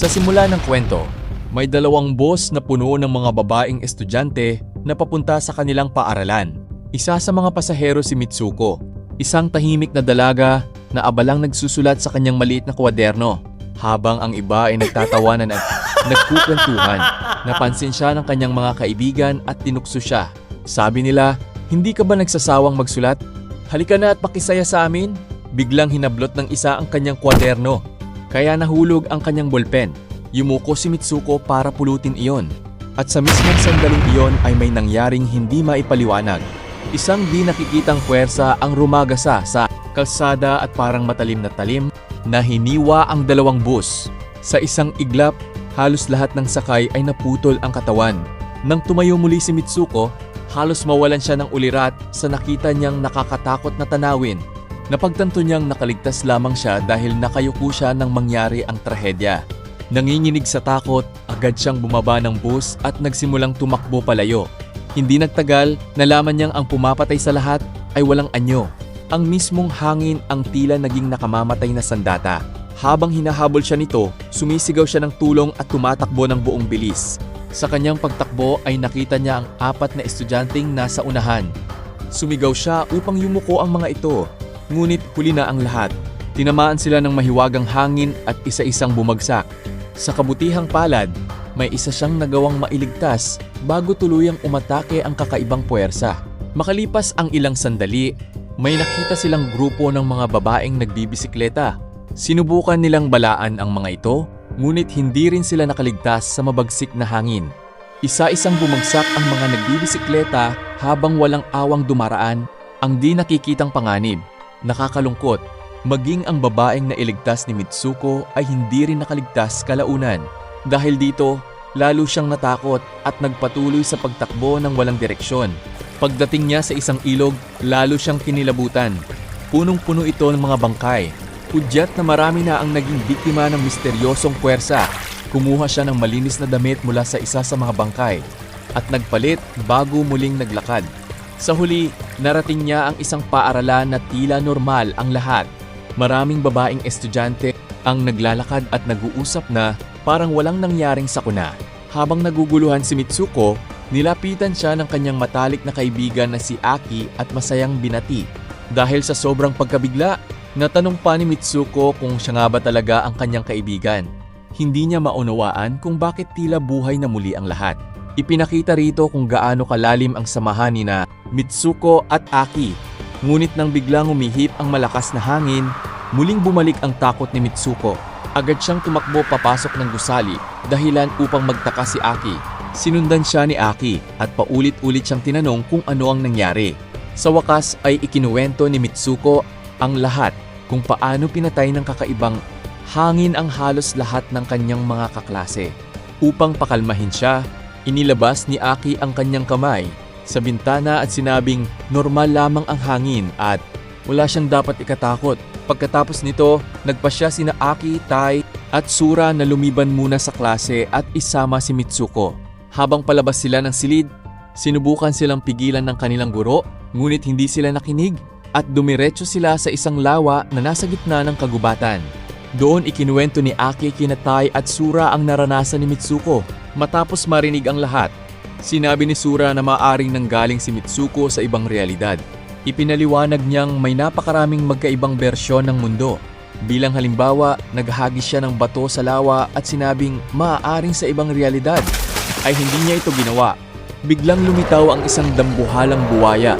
Sa simula ng kwento, may dalawang bus na puno ng mga babaeng estudyante na papunta sa kanilang paaralan. Isa sa mga pasahero si Mitsuko, isang tahimik na dalaga na abalang nagsusulat sa kanyang maliit na kwaderno. Habang ang iba ay nagtatawanan at nagkukwentuhan, napansin siya ng kanyang mga kaibigan at tinukso siya. Sabi nila, "Hindi ka ba nagsasawang magsulat? Halika na at pakisaya sa amin." Biglang hinablot ng isa ang kanyang kwaderno, kaya nahulog ang kanyang bolpen. Yumuko si Mitsuko para pulutin iyon. At sa mismong sandaling iyon ay may nangyaring hindi maipaliwanag. Isang di nakikitang puwersa ang rumagasa sa kalsada at parang matalim na talim na hiniwa ang dalawang bus. Sa isang iglap, halos lahat ng sakay ay naputol ang katawan. Nang tumayo muli si Mitsuko, halos mawalan siya ng ulirat sa nakita niyang nakakatakot na tanawin. Napagtanto niyang nakaligtas lamang siya dahil nakayuko siya nang mangyari ang trahedya. Nanginginig sa takot, agad siyang bumaba ng bus at nagsimulang tumakbo palayo. Hindi nagtagal, nalaman niyang ang pumapatay sa lahat ay walang anyo. Ang mismong hangin ang tila naging nakamamatay na sandata. Habang hinahabol siya nito, sumisigaw siya ng tulong at tumatakbo ng buong bilis. Sa kanyang pagtakbo ay nakita niya ang 4 na estudyanteng nasa unahan. Sumigaw siya upang yumuko ang mga ito. Ngunit huli na ang lahat. Tinamaan sila ng mahiwagang hangin at isa-isang bumagsak. Sa kabutihang palad, may isa siyang nagawang mailigtas bago tuluyang umatake ang kakaibang puwersa. Makalipas ang ilang sandali, may nakita silang grupo ng mga babaeng nagbibisikleta. Sinubukan nilang balaan ang mga ito, ngunit hindi rin sila nakaligtas sa mabagsik na hangin. Isa-isang bumagsak ang mga nagbibisikleta habang walang awang dumaraan ang di nakikitang panganib. Nakakalungkot, maging ang babaeng nailigtas ni Mitsuko ay hindi rin nakaligtas kalaunan. Dahil dito, lalo siyang natakot at nagpatuloy sa pagtakbo ng walang direksyon. Pagdating niya sa isang ilog, lalo siyang kinilabutan. Punong-puno ito ng mga bangkay. Hudyat na marami na ang naging biktima ng misteryosong puwersa. Kumuha siya ng malinis na damit mula sa isa sa mga bangkay at nagpalit bago muling naglakad. Sa huli, narating niya ang isang paaralan na tila normal ang lahat. Maraming babaeng estudyante ang naglalakad at nag-uusap na parang walang nangyaring sakuna. Habang naguguluhan si Mitsuko, nilapitan siya ng kanyang matalik na kaibigan na si Aki at masayang binati. Dahil sa sobrang pagkabigla, natanong pa ni Mitsuko kung siya nga ba talaga ang kanyang kaibigan. Hindi niya maunawaan kung bakit tila buhay na muli ang lahat. Ipinakita rito kung gaano kalalim ang samahan ni na Mitsuko at Aki. Ngunit nang biglang umihip ang malakas na hangin, muling bumalik ang takot ni Mitsuko. Agad siyang tumakbo papasok ng gusali, dahilan upang magtaka si Aki. Sinundan siya ni Aki at paulit-ulit siyang tinanong kung ano ang nangyari. Sa wakas ay ikinuwento ni Mitsuko ang lahat kung paano pinatay ng kakaibang hangin ang halos lahat ng kanyang mga kaklase. Upang pakalmahin siya, inilabas ni Aki ang kanyang kamay sa bintana at sinabing normal lamang ang hangin at wala siyang dapat ikatakot. Pagkatapos nito, nagpasya sina Aki, Tai at Sura na lumiban muna sa klase at isama si Mitsuko. Habang palabas sila ng silid, sinubukan silang pigilan ng kanilang guro, ngunit hindi sila nakinig at dumiretso sila sa isang lawa na nasa gitna ng kagubatan. Doon ikinuwento ni Aki kina Tai at Sura ang naranasan ni Mitsuko. Matapos marinig ang lahat, sinabi ni Sura na maaaring nanggaling si Mitsuko sa ibang realidad. Ipinaliwanag niyang may napakaraming magkaibang bersyon ng mundo. Bilang halimbawa, naghagis siya ng bato sa lawa at sinabing maaaring sa ibang realidad ay hindi niya ito ginawa. Biglang lumitaw ang isang dambuhalang buwaya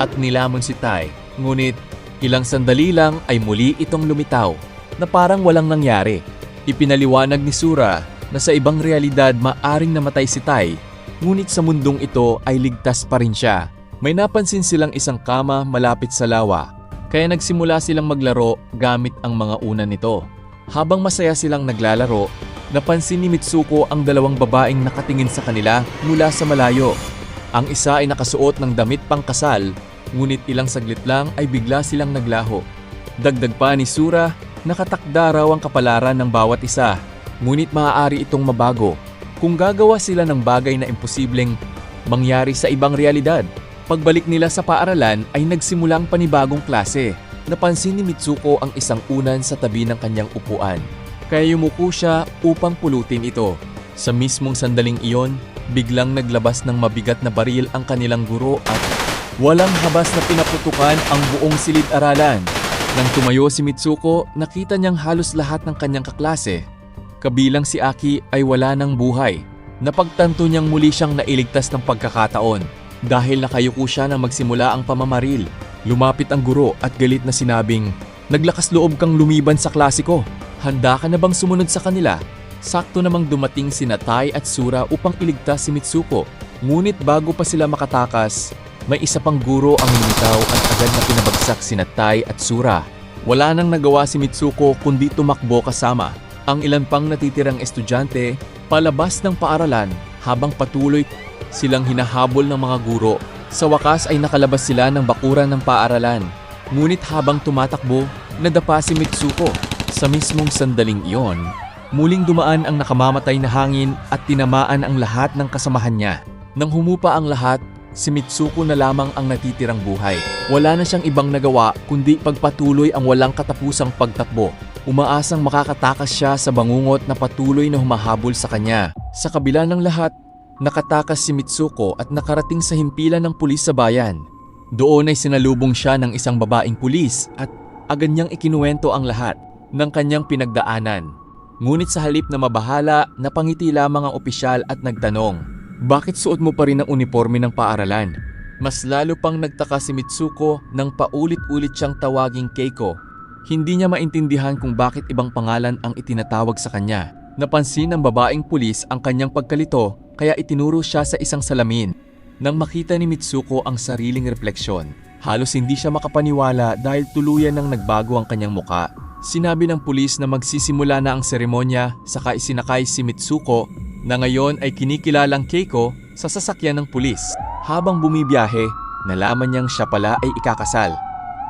at nilamon si Tai. Ngunit ilang sandali lang ay muli itong lumitaw na parang walang nangyari. Ipinaliwanag ni Sura na sa ibang realidad maaring namatay si Tai, ngunit sa mundong ito ay ligtas pa rin siya. May napansin silang isang kama malapit sa lawa, kaya nagsimula silang maglaro gamit ang mga unan nito. Habang masaya silang naglalaro, napansin ni Mitsuko ang dalawang babaeng nakatingin sa kanila mula sa malayo. Ang isa ay nakasuot ng damit pangkasal, ngunit ilang saglit lang ay bigla silang naglaho. Dagdag pa ni Sura, nakatakda raw ang kapalaran ng bawat isa, ngunit maaari itong mabago kung gagawa sila ng bagay na imposibleng mangyari sa ibang realidad. Pagbalik nila sa paaralan ay nagsimulang panibagong klase. Napansin ni Mitsuko ang isang unan sa tabi ng kanyang upuan. kaya yumuko siya upang pulutin ito. Sa mismong sandaling iyon, biglang naglabas ng mabigat na baril ang kanilang guro at walang habas na pinaputukan ang buong silid-aralan. Nang tumayo si Mitsuko, nakita niyang halos lahat ng kanyang kaklase, kabilang si Aki, ay wala ng buhay. Napagtanto niyang muli siyang nailigtas ng pagkakataon dahil nakayuko siya nang magsimula ang pamamaril. Lumapit ang guro at galit na sinabing, "Naglakas loob kang lumiban sa klase ko. Handa ka na bang sumunod sa kanila?" Sakto namang dumating sina Tai at Sura upang iligtas si Mitsuko. Ngunit bago pa sila makatakas, may isa pang guro ang lumitaw at agad na pinabagsak sina Tai at Sura. Wala nang nagawa si Mitsuko kundi tumakbo kasama ang ilan pang natitirang estudyante palabas ng paaralan habang patuloy silang hinahabol ng mga guro. Sa wakas ay nakalabas sila ng bakuran ng paaralan. Ngunit habang tumatakbo, nadapa si Mitsuko. Sa mismong sandaling iyon, muling dumaan ang nakamamatay na hangin at tinamaan ang lahat ng kasamahan niya. Nang humupa ang lahat, si Mitsuko na lamang ang natitirang buhay. Wala na siyang ibang nagawa kundi pagpatuloy ang walang katapusang pagtakbo. Umaasang makakatakas siya sa bangungot na patuloy na humahabol sa kanya. Sa kabila ng lahat, nakatakas si Mitsuko at nakarating sa himpilan ng pulis sa bayan. Doon ay sinalubong siya ng isang babaeng pulis at agad niyang ikinuwento ang lahat ng kanyang pinagdaanan. Ngunit sa halip na mabahala, napangiti lamang ang opisyal at nagtanong, "Bakit suot mo pa rin ang uniforme ng paaralan?" Mas lalo pang nagtaka si Mitsuko nang paulit-ulit siyang tawaging Keiko. Hindi niya maintindihan kung bakit ibang pangalan ang itinatawag sa kanya. Napansin ng babaeng pulis ang kanyang pagkalito kaya itinuro siya sa isang salamin. Nang makita ni Mitsuko ang sariling refleksyon, halos hindi siya makapaniwala dahil tuluyan nang nagbago ang kanyang muka. Sinabi ng pulis na magsisimula na ang seremonya saka isinakay si Mitsuko na ngayon ay kinikilalang Keiko sa sasakyan ng pulis. Habang bumibiyahe, nalaman niyang siya pala ay ikakasal.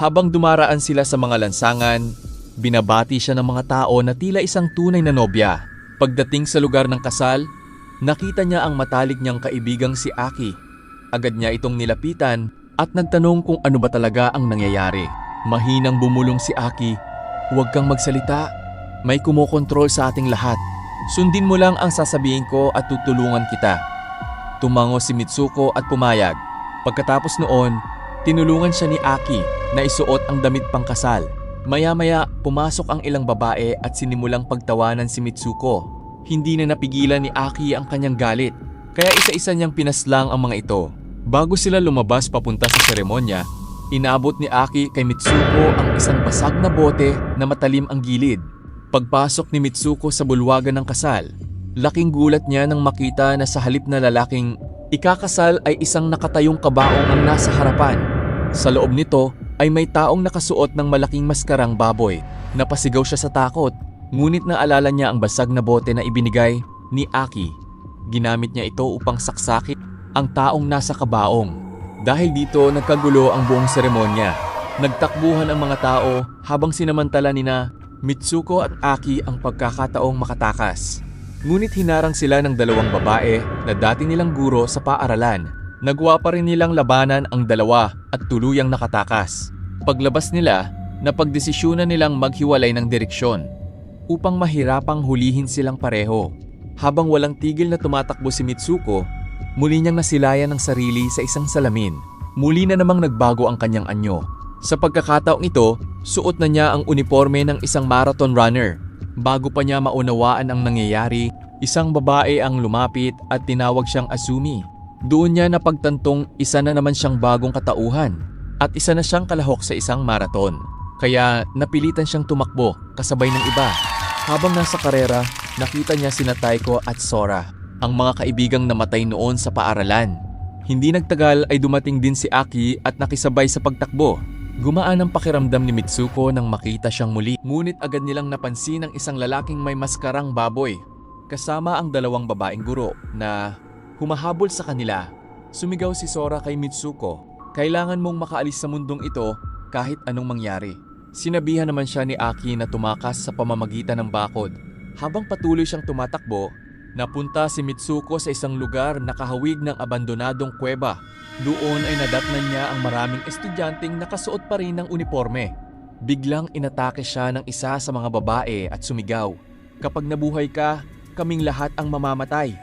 Habang dumaraan sila sa mga lansangan, binabati siya ng mga tao na tila isang tunay na nobya. Pagdating sa lugar ng kasal, nakita niya ang matalik niyang kaibigang si Aki. Agad niya itong nilapitan at nagtanong kung ano ba talaga ang nangyayari. Mahinang bumulong si Aki, "Huwag kang magsalita, may kumokontrol sa ating lahat. Sundin mo lang ang sasabihin ko at tutulungan kita." Tumango si Mitsuko at pumayag. Pagkatapos noon, tinulungan siya ni Aki na isuot ang damit pangkasal. Maya-maya, pumasok ang ilang babae at sinimulang pagtawanan si Mitsuko. Hindi na napigilan ni Aki ang kanyang galit, kaya isa-isa niyang pinaslang ang mga ito. Bago sila lumabas papunta sa seremonya, inabot ni Aki kay Mitsuko ang isang basag na bote na matalim ang gilid. Pagpasok ni Mitsuko sa bulwagan ng kasal, laking gulat niya nang makita na sa halip na lalaking ikakasal ay isang nakatayong kabaong ang nasa harapan. Sa loob nito ay may taong nakasuot ng malaking maskarang baboy. Napasigaw siya sa takot, ngunit naalala niya ang basag na bote na ibinigay ni Aki. Ginamit niya ito upang saksakin ang taong nasa kabaong. Dahil dito nagkagulo ang buong seremonya. Nagtakbuhan ang mga tao habang sinamantala nina Mitsuko at Aki ang pagkakataong makatakas. Ngunit hinarang sila ng dalawang babae na dati nilang guro sa paaralan. Nagawa pa rin nilang labanan ang dalawa at tuluyang nakatakas. Paglabas nila, napagdesisyonan nilang maghiwalay ng direksyon upang mahirapang hulihin silang pareho. Habang walang tigil na tumatakbo si Mitsuko, muli niyang nasilayan ang sarili sa isang salamin. Muli na namang nagbago ang kanyang anyo. Sa pagkakataong ito, suot na niya ang uniforme ng isang marathon runner. Bago pa niya maunawaan ang nangyayari, isang babae ang lumapit at tinawag siyang Asumi. Doon niya napagtantong isa na naman siyang bagong katauhan at isa na siyang kalahok sa isang marathon. Kaya napilitan siyang tumakbo kasabay ng iba. Habang nasa karera, nakita niya sina Taiko at Sora, ang mga kaibigang namatay noon sa paaralan. Hindi nagtagal ay dumating din si Aki at nakisabay sa pagtakbo. Gumaan ang pakiramdam ni Mitsuko nang makita siyang muli. Ngunit agad nilang napansin ang isang lalaking may maskarang baboy kasama ang dalawang babaeng guro na humahabol sa kanila. Sumigaw si Sora kay Mitsuko, "Kailangan mong makaalis sa mundong ito kahit anong mangyari." Sinabihan naman siya ni Aki na tumakas sa pamamagitan ng bakod. Habang patuloy siyang tumatakbo, napunta si Mitsuko sa isang lugar na kahawig ng abandonadong kuweba. Doon ay nadatnan niya ang maraming estudyanteng nakasuot pa rin ng uniforme. Biglang inatake siya ng isa sa mga babae at sumigaw, Kapag nabuhay ka, kaming lahat ang mamamatay.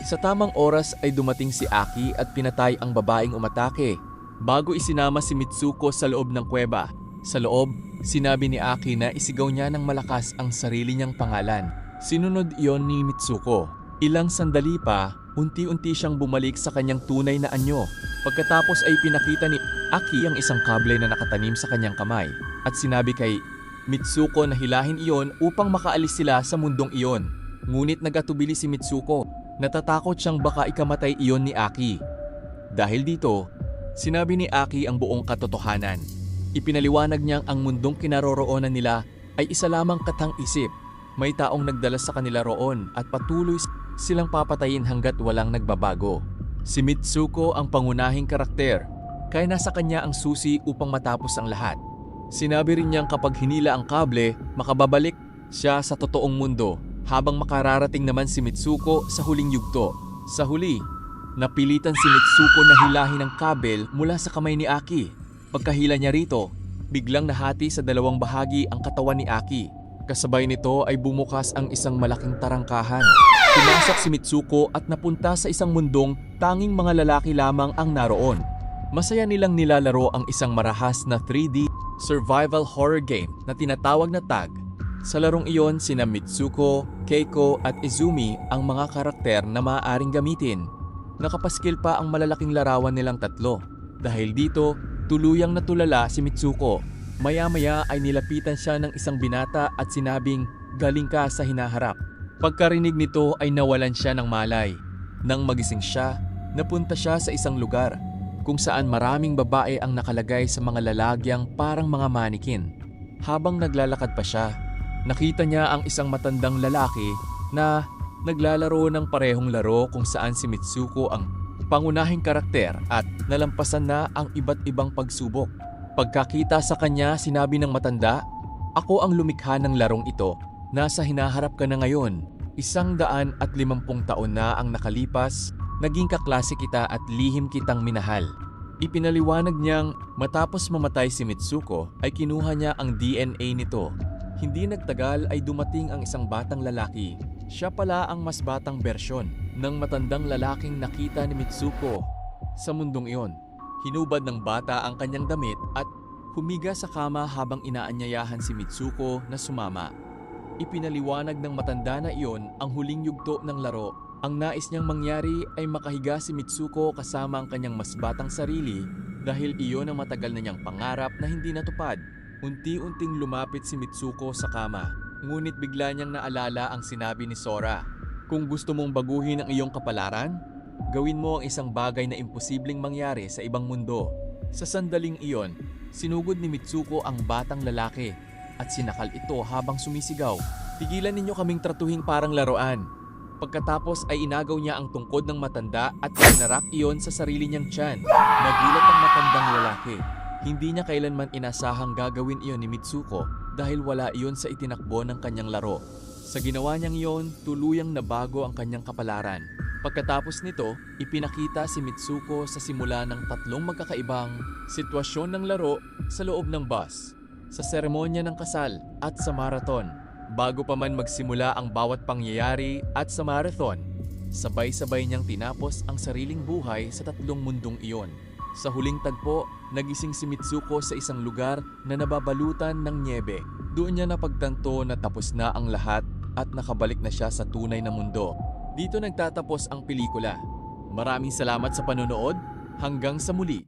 Sa tamang oras ay dumating si Aki at pinatay ang babaeng umatake. Bago isinama si Mitsuko sa loob ng kuweba. Sa loob, sinabi ni Aki na isigaw niya ng malakas ang sarili niyang pangalan. Sinunod iyon ni Mitsuko. Ilang sandali pa, unti-unti siyang bumalik sa kanyang tunay na anyo. Pagkatapos ay pinakita ni Aki ang isang kable na nakatanim sa kanyang kamay at sinabi kay Mitsuko na hilahin iyon upang makaalis sila sa mundong iyon. Ngunit nagatubili si Mitsuko. Natatakot siyang baka ikamatay iyon ni Aki. Dahil dito, sinabi ni Aki ang buong katotohanan. Ipinaliwanag niyang ang mundong kinaroroonan nila ay isa lamang katang-isip. May taong nagdala sa kanila roon at patuloy silang papatayin hanggat walang nagbabago. Si Mitsuko ang pangunahing karakter, kaya nasa kanya ang susi upang matapos ang lahat. Sinabi rin niyang kapag hinila ang kable, makababalik siya sa totoong mundo. Habang makararating naman si Mitsuko sa huling yugto. Sa huli, napilitan si Mitsuko na hilahin ang kabel mula sa kamay ni Aki. Pagkahila niya rito, biglang nahati sa dalawang bahagi ang katawan ni Aki. Kasabay nito ay bumukas ang isang malaking tarangkahan. Pumasok si Mitsuko at napunta sa isang mundong tanging mga lalaki lamang ang naroon. Masaya nilang nilalaro ang isang marahas na 3D survival horror game na tinatawag na Tag. Sa larong iyon, sina Mitsuko, Keiko at Izumi ang mga karakter na maaaring gamitin. Nakapaskil pa ang malalaking larawan nilang tatlo. Dahil dito, tuluyang natulala si Mitsuko. Maya-maya ay nilapitan siya ng isang binata at sinabing, "Galing ka sa hinaharap." Pagkarinig nito ay nawalan siya ng malay. Nang magising siya, napunta siya sa isang lugar kung saan maraming babae ang nakalagay sa mga lalagyang parang mga manikin. Habang naglalakad pa siya, nakita niya ang isang matandang lalaki na naglalaro ng parehong laro kung saan si Mitsuko ang pangunahing karakter at nalampasan na ang iba't ibang pagsubok. Pagkakita sa kanya, sinabi ng matanda, "Ako ang lumikha ng larong ito. Nasa hinaharap ka na ngayon. 150 taon na ang nakalipas, naging kaklase kita at lihim kitang minahal." Ipinaliwanag niyang matapos mamatay si Mitsuko ay kinuha niya ang DNA nito. Hindi nagtagal ay dumating ang isang batang lalaki. Siya pala ang mas batang bersyon ng matandang lalaking nakita ni Mitsuko sa mundong iyon. Hinubad ng bata ang kanyang damit at humiga sa kama habang inaanyayahan si Mitsuko na sumama. Ipinaliwanag ng matanda na iyon ang huling yugto ng laro. Ang nais niyang mangyari ay makahiga si Mitsuko kasama ang kanyang mas batang sarili dahil iyon ang matagal na niyang pangarap na hindi natupad. Unti-unting lumapit si Mitsuko sa kama, ngunit bigla niyang naalala ang sinabi ni Sora. Kung gusto mong baguhin ang iyong kapalaran, gawin mo ang isang bagay na imposibleng mangyari sa ibang mundo. Sa sandaling iyon, sinugod ni Mitsuko ang batang lalaki at sinakal ito habang sumisigaw. "Tigilan ninyo kaming tratuhing parang laruan." Pagkatapos ay inagaw niya ang tungkod ng matanda at pinarak iyon sa sarili niyang tiyan. Nagulat ang matandang lalaki. Hindi niya kailanman inasahang gagawin iyon ni Mitsuko dahil wala iyon sa itinakbo ng kanyang laro. Sa ginawa niyang iyon, tuluyang nabago ang kanyang kapalaran. Pagkatapos nito, ipinakita si Mitsuko sa simula ng 3 magkakaibang sitwasyon ng laro sa loob ng bus, sa seremonya ng kasal at sa marathon. Bago pa man magsimula ang bawat pangyayari at sa marathon, sabay-sabay niyang tinapos ang sariling buhay sa 3 mundong iyon. Sa huling tagpo, nagising si Mitsuko sa isang lugar na nababalutan ng nyebe. Doon niya napagtanto na tapos na ang lahat at nakabalik na siya sa tunay na mundo. Dito nagtatapos ang pelikula. Maraming salamat sa panonood. Hanggang sa muli.